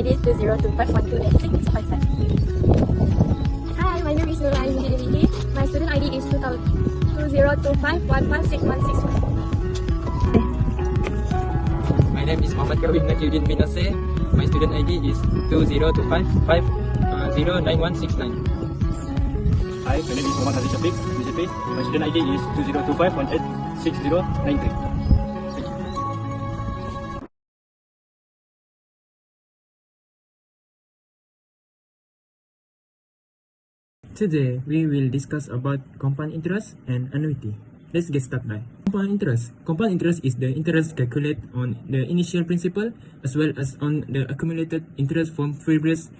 ID is 2025128655. Hi, my name is Nura Izzuddin. My student ID is 2025116161. My name is Muhammad Kawin Nakiuddin bin Nasir. My student ID is 2025509169. Hi, my name is Muhammad Ali Shafiq, BCP. My student ID is 2025186093. Thank you. Today, we will discuss about compound interest and annuity. Let's get started by compound interest. Compound interest is the interest calculated on the initial principal as well as on the accumulated interest from previous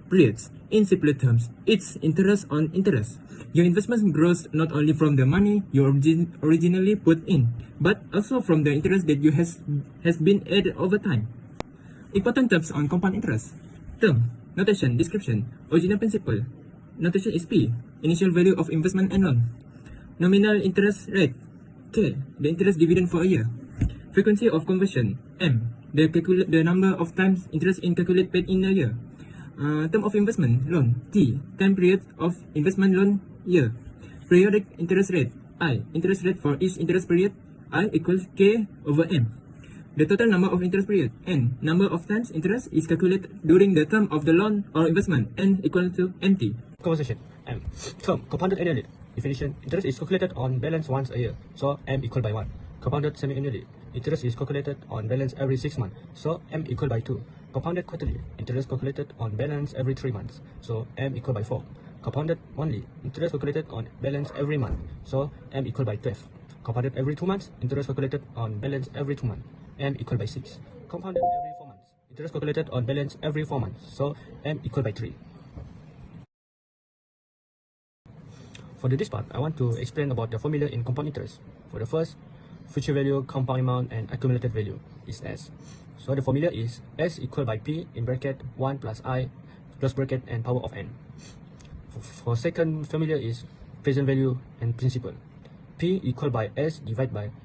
periods. In simpler terms, it's interest on interest. Your investment grows not only from the money you originally put in, but also from the interest that you has been added over time. Important terms on compound interest. Term, notation, description, original principal. Notation is P, initial value of investment and loan. Nominal interest rate, K, the interest dividend for a year. Frequency of conversion, M, the number of times interest in calculate paid in a year. Term of investment, loan, T, time period of investment loan, year. Periodic interest rate, I, interest rate for each interest period, I equals K over M. The total number of interest period, N, number of times interest is calculated during the term of the loan or investment, N equal to MT. Conversation. M. Term, compounded annually. Definition, interest is calculated on balance once a year, so M equal by 1. Compounded semi-annually. Interest is calculated on balance every 6 months, so M equal by 2. Compounded quarterly. Interest calculated on balance every 3 months, so M equal by 4. Compounded monthly. Interest calculated on balance every month, so M equal by 12. Compounded every 2 months. Interest calculated on balance every 2 months, M equal by 6. Compounded every 4 months. Interest calculated on balance every 4 months, so M equal by 3. For this part, I want to explain about the formula in compound interest. For the first, future value, compound amount, and accumulated value is S. So the formula is S equal by P in bracket 1 plus I close bracket and power of N. For second formula is present value and principal. P equal by S divided by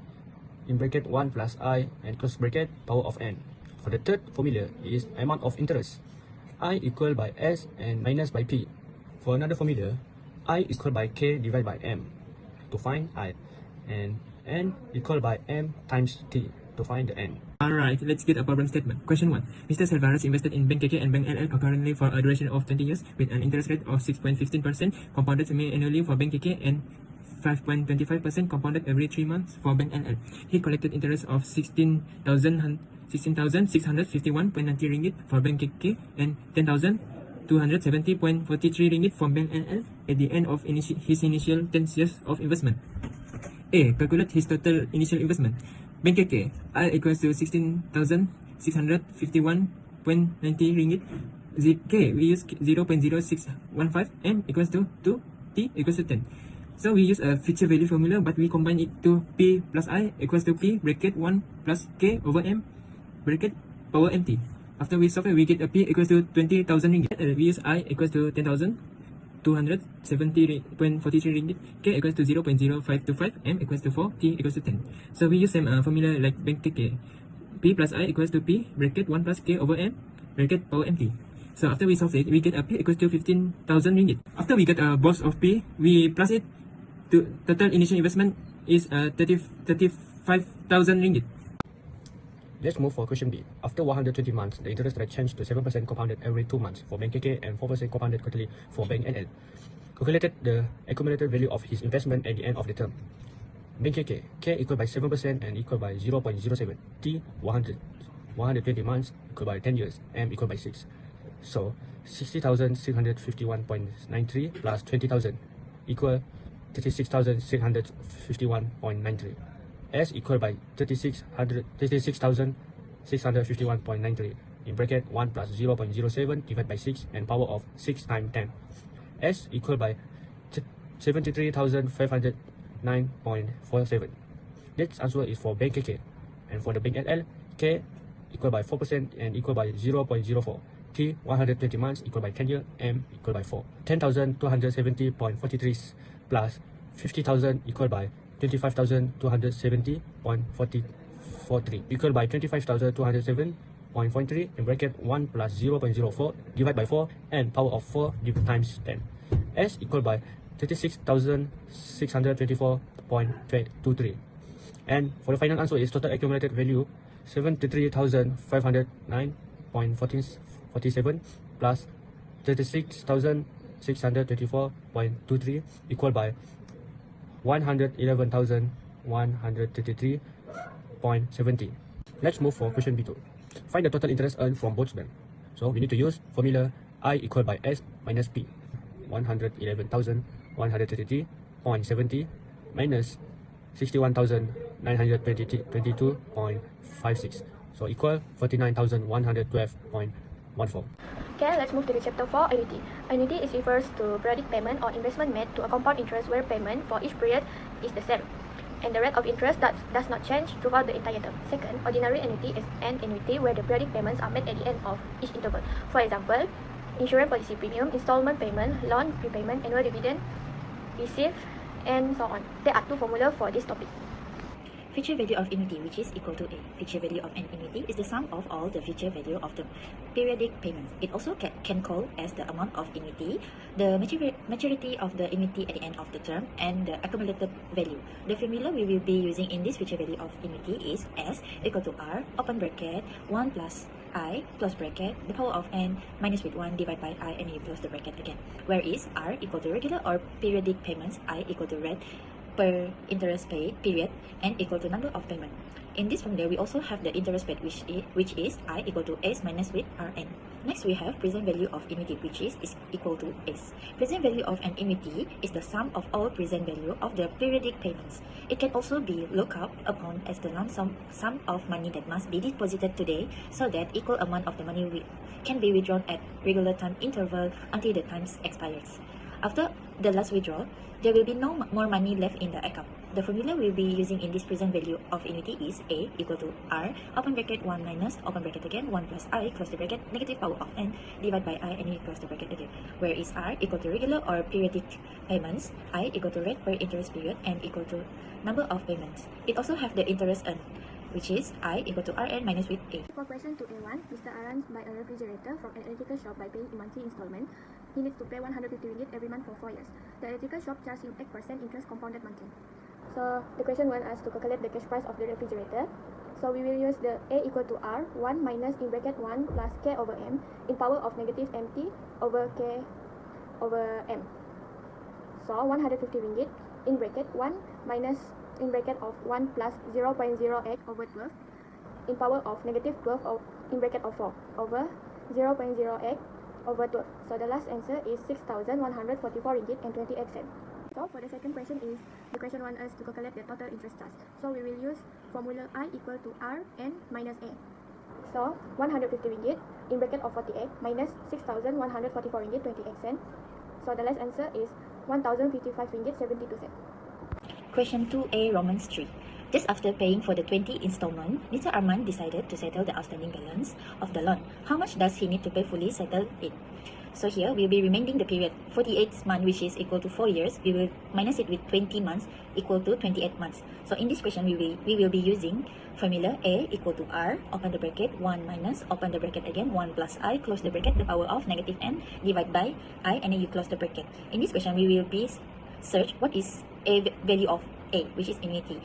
in bracket 1 plus I and close bracket power of N. For the third formula is amount of interest. I equal by S and minus by P. For another formula, I equal by K divided by M to find I, and N equal by M times T to find the N. Alright, let's get a problem statement. Question 1. Mr. Salvarez invested in Bank KK and Bank LL concurrently for a duration of 20 years with an interest rate of 6.15% compounded semi-annually for Bank KK and 5.25% compounded every 3 months for Bank LL. He collected interest of 16,651.90 ringgit for Bank KK and 10,270.43 ringgit from Bank LL at the end of his initial 10 years of investment. A. Calculate his total initial investment. Bank KK, I equals to 16,651.90 ringgit. K, we use 0.0615. M equals to 2. T equals to 10. So we use a future value formula, but we combine it to P plus I equals to P bracket 1 plus K over M bracket power MT. After we solve it, we get a P equals to 20,000 ringgit. We use I equals to 10,270.43 ringgit. K equals to 0.0525. M equals to 4. T equals to 10. So we use same formula like Bank KK. P plus I equals to P bracket 1 plus K over M bracket power MT. So after we solve it, we get a P equals to 15,000 ringgit. After we get both of P, we plus it to total initial investment is 35,000 ringgit. Let's move for question B. After 120 months, the interest rate changed to 7% compounded every 2 months for Bank KK and 4% compounded quarterly for Bank LL. Calculated the accumulated value of his investment at the end of the term. Bank KK, K equal by 7% and equal by 0.07. T 120 months equal by 10 years. M equal by 6. So 60,651.93 plus 20,000 equal 36,651.93. S equal by 36,651.93 in bracket 1 plus 0.07 divided by 6 and power of 6 times 10. S equal by 73,509.47. This answer is for Bank KK. And for the Bank LL, K equal by 4% and equal by 0.04. T 120 months equal by 10 years. M equal by 4. 10,270.43 plus 50,000 equal by 25,270.43 equal by 25,207 0.43 in bracket 1 plus 0.04 divided by 4 and power of 4 times 10. S equal by 36,624.23. And for the final answer is total accumulated value 73,509.47 plus 36,624.23 equal by 111,133.70. Let's move for question B2. Find the total interest earned from both banks. So we need to use formula I equal by S minus P. 111,133.70 minus 61,922.56. So equal 49,112.14. Okay, let's move to the chapter 4, annuity. Annuity is refers to periodic payment or investment made to a compound interest where payment for each period is the same, and the rate of interest does not change throughout the entire term. Second, ordinary annuity is an annuity where the periodic payments are made at the end of each interval. For example, insurance policy premium, installment payment, loan prepayment, annual dividend received, and so on. There are two formulas for this topic. Future value of annuity, which is equal to A. Future value of an annuity is the sum of all the future value of the periodic payments. It also can call as the amount of annuity, the maturity of the annuity at the end of the term, and the accumulated value. The formula we will be using in this future value of annuity is S equal to R, open bracket, 1 plus I, close bracket, the power of n minus with 1 divided by I, and you close the bracket again. Where is R equal to regular or periodic payments, I equal to rate per interest paid period, and equal to number of payment. In this formula, we also have the interest paid, which is I equal to S minus with Rn. Next, we have present value of annuity, which is equal to S. Present value of an annuity is the sum of all present value of the periodic payments. It can also be looked up upon as the lump sum of money that must be deposited today, so that equal amount of the money can be withdrawn at regular time interval until the time expires. After the last withdrawal, there will be no more money left in the account. The formula we'll be using in this present value of annuity is A equal to R, open bracket, 1 minus, open bracket again, 1 plus I, close the bracket, negative power of n, divided by I, and you close the bracket again. Where is R equal to regular or periodic payments, I equal to rate per interest period, and equal to number of payments. It also have the interest earned, which is I equal to Rn minus with A. For question 2A1, Mr. Aran buy a refrigerator from an electrical shop by paying a monthly installment. He needs to pay 150 ringgit every month for 4 years. The electrical shop charges him 8% interest compounded monthly. So the question wants us to calculate the cash price of the refrigerator. So we will use the A equal to R, 1 minus in bracket 1 plus K over M in power of negative MT over K over M. So 150 ringgit in bracket 1 minus in bracket of 1 plus 0.08 over 12 in power of negative 12 in bracket of 4 over 0.08 over 12. So the last answer is 6,144 ringgit and 28 cents. So for the second question is, the question wants us to calculate the total interest charge. So we will use formula I equal to R n minus A. So 150 ringgit in bracket of 48 minus 6,144 ringgit 28 cents. So the last answer is 1,055 ringgit 72 cents. Question 2A, Romans 3. Just after paying for the 20 installment, Mr. Arman decided to settle the outstanding balance of the loan. How much does he need to pay fully settle it? So here, we'll be remaining the period 48 months, which is equal to 4 years. We will minus it with 20 months, equal to 28 months. So in this question, we will be using formula A equal to R, open the bracket, 1 minus, open the bracket again, 1 plus I, close the bracket, the power of negative n, divided by I, and then you close the bracket. In this question, we will be search what is A value of A, which is annuity.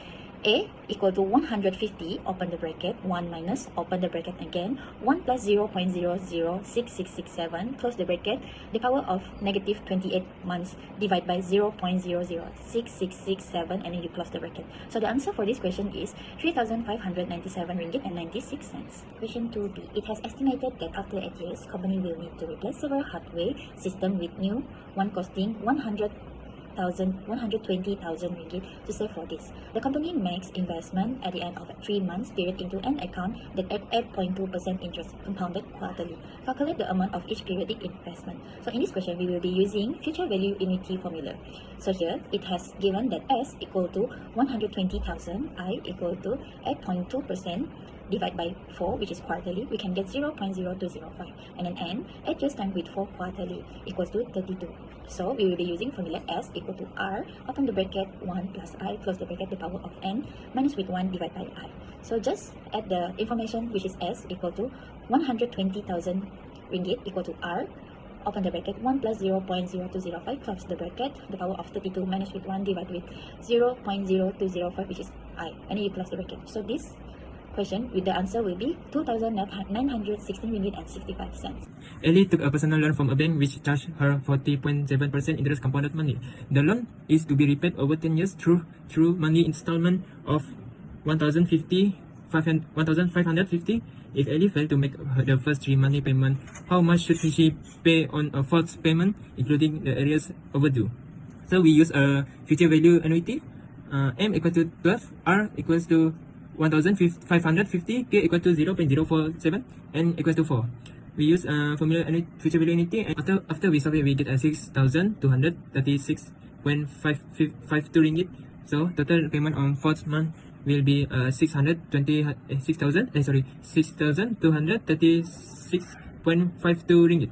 A equal to 150, open the bracket, 1 minus, open the bracket again, 1 plus 0.006667, close the bracket, the power of negative 28 months, divided by 0.006667, and then you close the bracket. So the answer for this question is 3,597 ringgit and 96 cents. Question 2B. It has estimated that after 8 years, company will need to replace several hardware system with new one costing 120,000 ringgit to save for this. The company makes investment at the end of a 3 months period into an account that at 8.2% interest compounded quarterly. Calculate the amount of each periodic investment. So in this question, we will be using future value annuity formula. So here, it has given that S equal to 120,000, I equal to 8.2%, divide by 4, which is quarterly, we can get 0.0205. And then n, adjust time with 4 quarterly equals to 32. So we will be using formula S equal to R, open the bracket 1 plus I, close the bracket, the power of n, minus with 1 divided by I. So just add the information, which is S equal to 120,000 ringgit equal to R, open the bracket 1 plus 0.0205, close the bracket, the power of 32 minus with 1 divided with 0.0205, which is I, and then you close the bracket. So this question with the answer will be 2,916 ringgit and 65 cents. Ellie took a personal loan from a bank which charged her 40.7% interest compounded monthly. The loan is to be repaid over 10 years through monthly installment of 1,550. If Ellie failed to make the first 3 monthly payments, how much should she pay on a fourth payment, including the arrears overdue? So we use a future value annuity. M equals to 12, R equals to 1,550, K equal to 0.047, N equals to 4. We use formula future value annuity, and after we solve it, we get a 6,236.552 ringgit. So total payment on fourth month will be 6,236.52 ringgit.